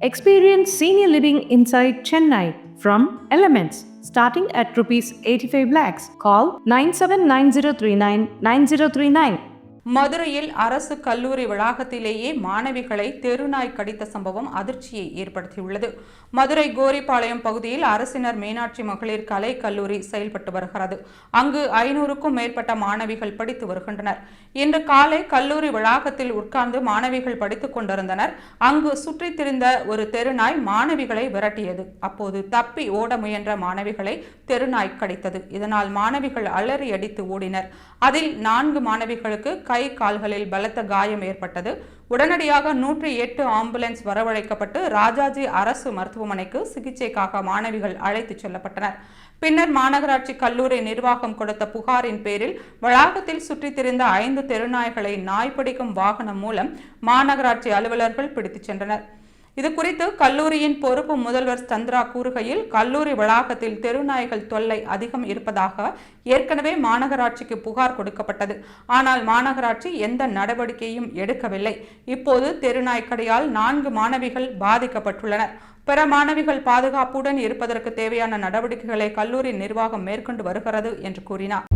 Experience senior living inside Chennai from Elements starting at rupees 85 lakhs. Call 9790399039. மதுரையில் அரசு கல்லூரி வளாகத்திலேயே மாணவிகளை தெருநாய் கடித்த சம்பவம் அதிர்ச்சியை ஏற்படுத்தியுள்ளது. மதுரை கோரிப்பாளையம் பகுதியில் அரசினர் மீனாட்சி மகளிர் கலை கல்லூரி செயல்பட்டு வருகிறது. அங்கு 500க்கும் மேற்பட்ட மாணவிகள் படித்து வருகின்றனர். இன்று காலை கல்லூரி வளாகத்தில் உட்கார்ந்து மாணவிகள் படித்துக் கொண்டிருந்தனர். அங்கு சுற்றித் திரிந்த ஒரு தெருநாய் மாணவிகளை விரட்டியது. அப்போது தப்பி ஓட முயன்ற மாணவிகளை தெருநாய் கடித்தது. இதனால் மாணவிகள் அலறி அடித்து ஓடினர். அதில் 4 மாணவிகளுக்கு கை கால்களில் பலத்த காயம் ஏற்பட்டது. உடனடியாக 108 ஆம்புலன்ஸ் வரவழைக்கப்பட்டு ராஜாஜி அரசு மருத்துவமனைக்கு சிகிச்சைக்காக மாணவிகள் அழைத்துச் செல்லப்பட்டனர். பின்னர் மாநகராட்சி கல்லூரி நிர்வாகம் கொடுத்த புகாரின் பேரில் வளாகத்தில் சுற்றித் திரிந்த 5 தெருநாய்களை நாய்பிடிக்கும் வாகனம் மூலம் மாநகராட்சி அலுவலர்கள் பிடித்துச் சென்றனர். இது குறித்து கல்லூரியின் பொறுப்பு முதல்வர் சந்திரா கூறுகையில், கல்லூரி வளாகத்தில் தெருநாய்கள் தொல்லை அதிகம் இருப்பதாக ஏற்கனவே மாநகராட்சிக்கு புகார் கொடுக்கப்பட்டது. ஆனால் மாநகராட்சி எந்த நடவடிக்கையும் எடுக்கவில்லை. இப்போது தெருநாய் கடியால் 4 மாணவிகள் பாதிக்கப்பட்டுள்ளனர். பிற மாணவிகள் பாதுகாப்புடன் இருப்பதற்கு தேவையான நடவடிக்கைகளை கல்லூரி நிர்வாகம் மேற்கொண்டு வருகிறது என்று கூறினார்.